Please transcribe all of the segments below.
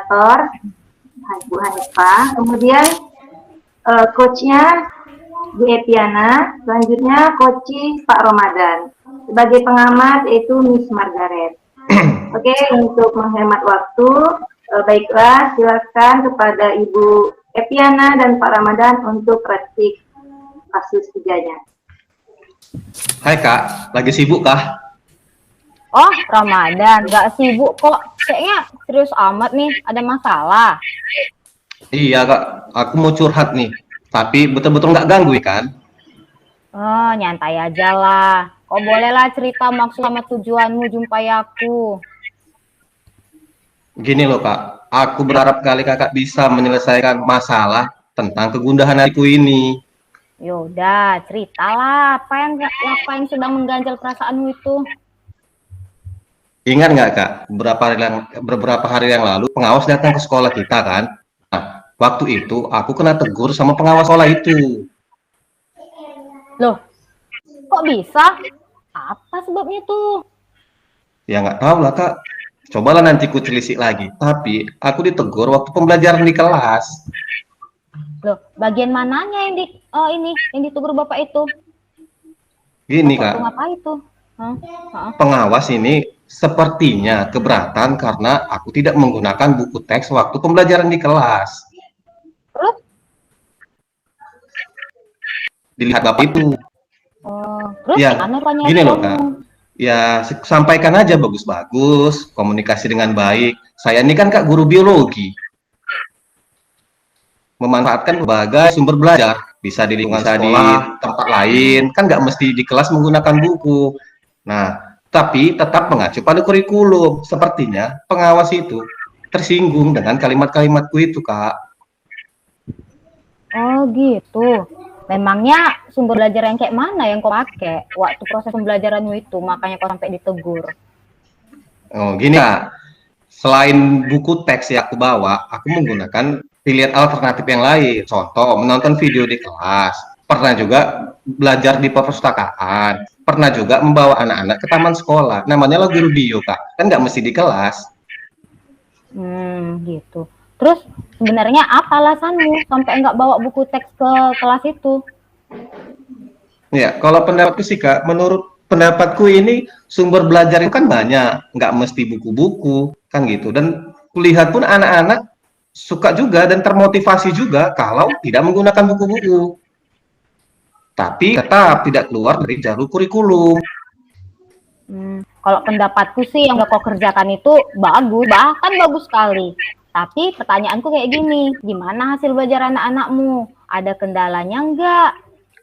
koordinator Bu Hanifah, kemudian coachnya Bu Epiana, selanjutnya coach Pak Ramadan. Sebagai pengamat yaitu Miss Margaret. Oke, untuk menghemat waktu, baiklah silakan kepada Ibu Epiana dan Pak Ramadan untuk praktik kasus 3-nya. Hai Kak, lagi sibuk kah? Oh, Ramadan, nggak sibuk kok. Kayaknya serius amat nih, ada masalah. Iya Kak, aku mau curhat nih. Tapi betul-betul nggak ganggu kan? Oh, nyantai aja lah. Kok bolehlah cerita maksud sama tujuanmu jumpai aku. Gini loh Kak, aku berharap kali Kakak bisa menyelesaikan masalah tentang kegundahan hariku ini. Yaudah, ceritalah apa yang sedang mengganjal perasaanmu itu. Ingat nggak Kak, beberapa hari yang lalu pengawas datang ke sekolah kita kan? Nah, waktu itu aku kena tegur sama pengawas sekolah itu. Loh, kok bisa? Apa sebabnya tuh? Ya nggak tahu lah Kak, cobalah nanti ku telisik lagi. Tapi aku ditegur waktu pembelajaran di kelas. Loh, bagian mananya yang ditegur Bapak itu? Gini Bapak Kak, tuh ngapain itu? Hah? Hah? pengawas ini sepertinya keberatan karena aku tidak menggunakan buku teks waktu pembelajaran di kelas. Terus? Dilihat Bapak itu. Terus Ya, gimana rupanya gini loh kamu? Kak. Ya, sampaikan aja bagus-bagus, komunikasi dengan baik. Saya ini kan Kak guru biologi. Memanfaatkan berbagai sumber belajar. Bisa di lingkungan sekolah, tempat lain. Kan nggak mesti di kelas menggunakan buku. Nah, tapi tetap mengacu pada kurikulum. Sepertinya pengawas itu tersinggung dengan kalimat-kalimatku itu, Kak. Oh gitu. Memangnya sumber belajar yang kayak mana yang kau pakai waktu proses pembelajaranmu itu, makanya kau sampai ditegur? Oh, gini, Kak. Selain buku teks yang aku bawa, aku menggunakan pilihan alternatif yang lain. Contoh, menonton video di kelas. Pernah juga belajar di perpustakaan. Pernah juga membawa anak-anak ke taman sekolah. Namanya lagi video, Kak. Kan nggak mesti di kelas. Gitu. Terus sebenarnya apa alasanmu sampai nggak bawa buku teks ke kelas itu? Ya, kalau pendapatku sih, Kak, menurut pendapatku ini sumber belajar itu kan banyak. Nggak mesti buku-buku, kan gitu. Dan kulihat pun anak-anak suka juga dan termotivasi juga kalau tidak menggunakan buku-buku. Tapi tetap tidak keluar dari jalur kurikulum. Kalau pendapatku sih yang udah kau kerjakan itu bagus, bahkan bagus sekali. Tapi pertanyaanku kayak gini, gimana hasil belajar anak-anakmu? Ada kendalanya nggak?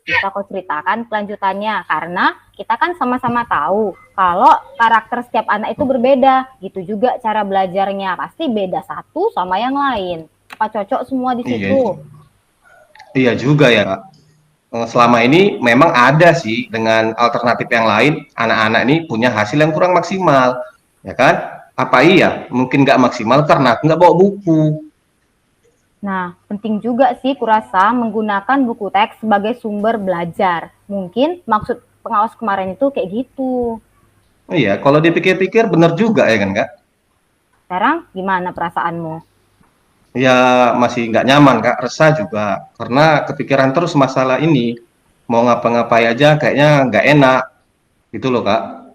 Bisa kau ceritakan kelanjutannya, karena kita kan sama-sama tahu kalau karakter setiap anak itu berbeda, gitu juga cara belajarnya, pasti beda satu sama yang lain. Apa cocok semua di situ? Iya juga ya, Kak. Selama ini memang ada sih dengan alternatif yang lain, anak-anak ini punya hasil yang kurang maksimal, ya kan? Apa iya? Mungkin nggak maksimal karena aku nggak bawa buku. Nah, penting juga sih kurasa menggunakan buku teks sebagai sumber belajar. Mungkin maksud pengawas kemarin itu kayak gitu. Iya, kalau dipikir-pikir benar juga ya kan, Kak? Sekarang gimana perasaanmu? Ya masih nggak nyaman, Kak. Resah juga karena kepikiran terus masalah ini. Mau ngapa-ngapain aja kayaknya nggak enak, gitu loh, Kak.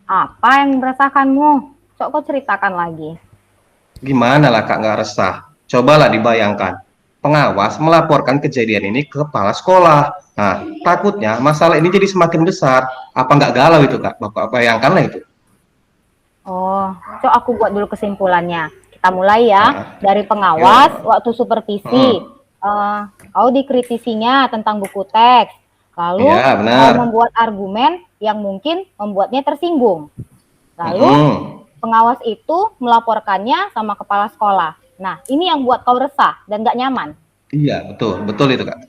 Apa yang merasakanmu? Sok kau ceritakan lagi. Gimana lah Kak nggak resah? Cobalah dibayangkan. Pengawas melaporkan kejadian ini ke kepala sekolah. Nah, takutnya masalah ini jadi semakin besar. Apa nggak galau itu Kak? Bapak bayangkanlah itu. Oh, cok aku buat dulu kesimpulannya. Kita mulai ya dari Ya. pengawas waktu supervisi. Kau dikritisinya tentang buku teks. Lalu Iya, kau benar. membuat argumen yang mungkin membuatnya tersinggung. Lalu pengawas itu melaporkannya sama kepala sekolah. Nah, ini yang buat kau resah dan gak nyaman. Iya, betul. Betul itu Kak.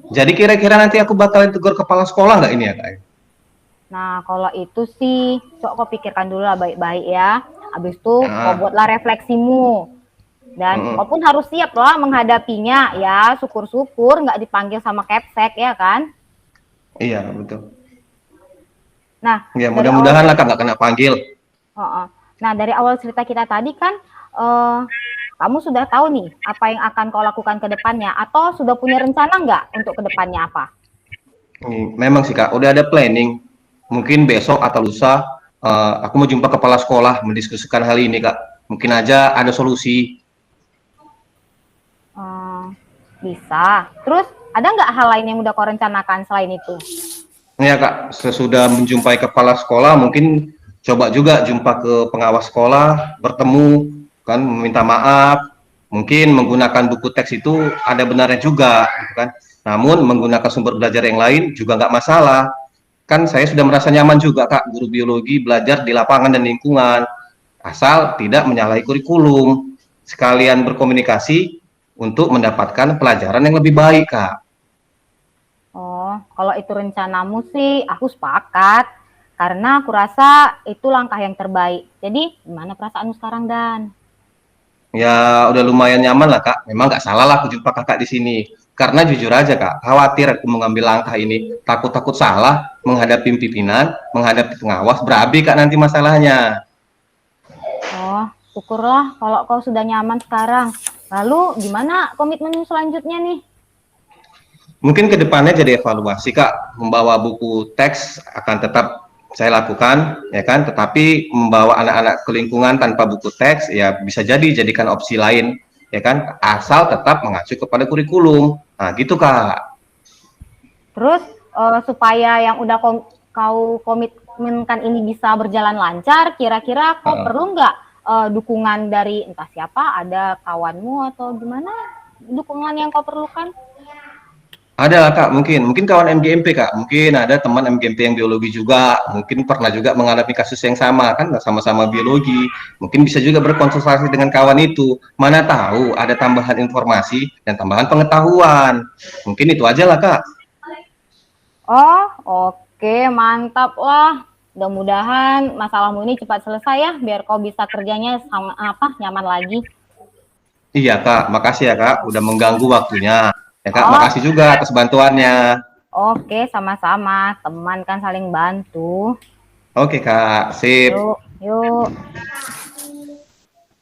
Jadi kira-kira nanti aku bakalan tegur kepala sekolah nggak ini ya Kak? Nah, kalau itu sih, cok kau pikirkan dulu lah baik-baik ya. Habis itu kau buatlah refleksimu. Dan kau pun harus siap lah menghadapinya ya. Syukur-syukur nggak dipanggil sama Kepsek ya kan? Iya, betul. Nah, Ya dari mudah-mudahan awal lah Kak nggak kena panggil. Nah, dari awal cerita kita tadi kan, kamu sudah tahu nih apa yang akan kau lakukan ke depannya, atau sudah punya rencana nggak untuk ke depannya apa? Memang sih Kak, udah ada planning. Mungkin besok atau lusa aku mau jumpa kepala sekolah mendiskusikan hal ini Kak. Mungkin aja ada solusi. Bisa. Terus ada nggak hal lain yang udah kau rencanakan selain itu? Ya Kak, sesudah menjumpai kepala sekolah mungkin coba juga jumpa ke pengawas sekolah, bertemu kan, meminta maaf. Mungkin menggunakan buku teks itu ada benarnya juga, gitu kan. Namun menggunakan sumber belajar yang lain juga nggak masalah. Kan saya sudah merasa nyaman juga Kak, guru biologi belajar di lapangan dan lingkungan, asal tidak menyalahi kurikulum. Sekalian berkomunikasi untuk mendapatkan pelajaran yang lebih baik Kak. Oh, kalau itu rencanamu sih, aku sepakat. Karena aku rasa itu langkah yang terbaik. Jadi, gimana perasaanmu sekarang, Dan? Ya udah lumayan nyaman lah Kak. Memang nggak salah lah aku jumpa Kakak di sini. Karena jujur aja Kak, khawatir aku mengambil langkah ini. Takut-takut salah menghadapi pimpinan, menghadapi pengawas, berabi Kak nanti masalahnya. Oh, syukurlah kalau kau sudah nyaman sekarang. Lalu, gimana komitmenmu selanjutnya nih? Mungkin kedepannya jadi evaluasi Kak. Membawa buku teks akan tetap saya lakukan, ya kan. Tetapi membawa anak-anak ke lingkungan tanpa buku teks, ya bisa jadikan opsi lain, ya kan. Asal tetap mengacu kepada kurikulum. Nah gitu Kak. Terus, supaya yang udah kau komitmenkan ini bisa berjalan lancar, kira-kira kau perlu nggak dukungan dari entah siapa, ada kawanmu atau gimana dukungan yang kau perlukan? Ada lah Kak, mungkin kawan MGMP Kak, mungkin ada teman MGMP yang biologi juga, mungkin pernah juga mengalami kasus yang sama kan, sama-sama biologi, mungkin bisa juga berkonsultasi dengan kawan itu, mana tahu ada tambahan informasi dan tambahan pengetahuan, mungkin itu aja lah Kak. Oh, oke, mantap lah. Mudah-mudahan masalahmu ini cepat selesai ya, biar kau bisa kerjanya sama nyaman lagi. Iya Kak, makasih ya Kak, udah mengganggu waktunya. Ya Kak, Oh, makasih juga atas bantuannya. oke, sama-sama. Teman kan saling bantu. Oke Kak, sip. Yuk, yuk.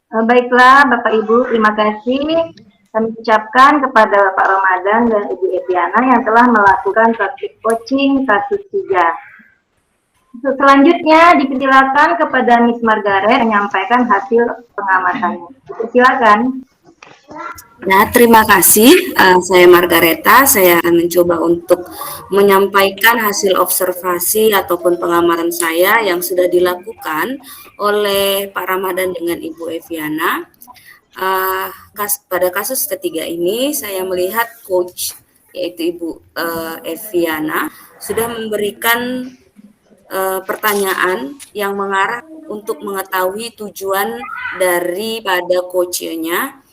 Baiklah Bapak Ibu, terima kasih kami ucapkan kepada Pak Ramadan dan Ibu Epiana yang telah melakukan praktik coaching kasus 3. Selanjutnya dipersilakan kepada Miss Margaret menyampaikan hasil pengamatannya. Silakan. Nah, terima kasih. Saya Margareta. Saya akan mencoba untuk menyampaikan hasil observasi ataupun pengamatan saya yang sudah dilakukan oleh Pak Ramadan dengan Ibu Eviana. Pada kasus ketiga ini, saya melihat coach, yaitu Ibu Eviana, sudah memberikan pertanyaan yang mengarah untuk mengetahui tujuan daripada coachnya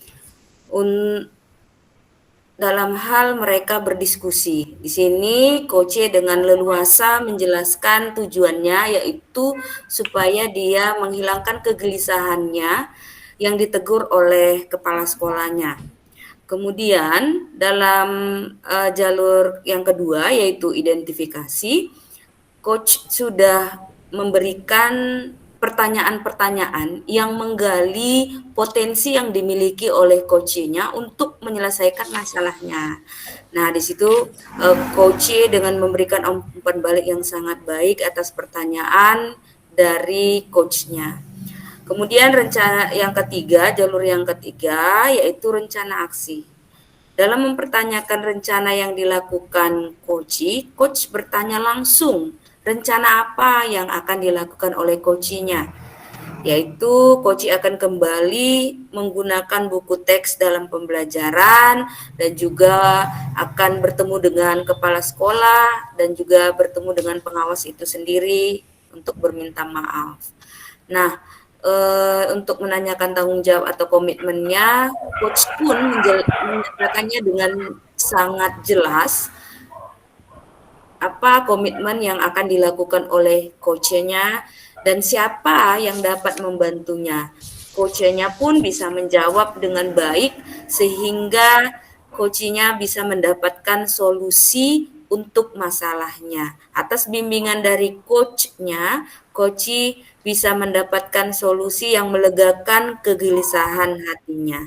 dalam hal mereka berdiskusi. Di sini coach dengan leluasa menjelaskan tujuannya, yaitu supaya dia menghilangkan kegelisahannya yang ditegur oleh kepala sekolahnya. Kemudian dalam jalur yang kedua yaitu identifikasi, coach sudah memberikan pertanyaan-pertanyaan yang menggali potensi yang dimiliki oleh coachnya untuk menyelesaikan masalahnya. Nah, di situ coach dengan memberikan umpan balik yang sangat baik atas pertanyaan dari coachnya. Kemudian rencana yang ketiga, jalur yang ketiga yaitu rencana aksi. Dalam mempertanyakan rencana yang dilakukan coach bertanya langsung rencana apa yang akan dilakukan oleh coachnya, yaitu coach akan kembali menggunakan buku teks dalam pembelajaran dan juga akan bertemu dengan kepala sekolah dan juga bertemu dengan pengawas itu sendiri untuk berminta maaf. Nah, untuk menanyakan tanggung jawab atau komitmennya, coach pun menyatakannya dengan sangat jelas apa komitmen yang akan dilakukan oleh coachnya dan siapa yang dapat membantunya. Coachnya pun bisa menjawab dengan baik sehingga coachnya bisa mendapatkan solusi untuk masalahnya. Atas bimbingan dari coachnya, Koci bisa mendapatkan solusi yang melegakan kegelisahan hatinya.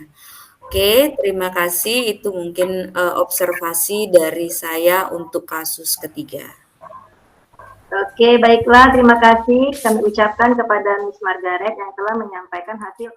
Oke, terima kasih. Itu mungkin observasi dari saya untuk kasus ketiga. Oke, baiklah. Terima kasih kami ucapkan kepada Miss Margaret yang telah menyampaikan hasil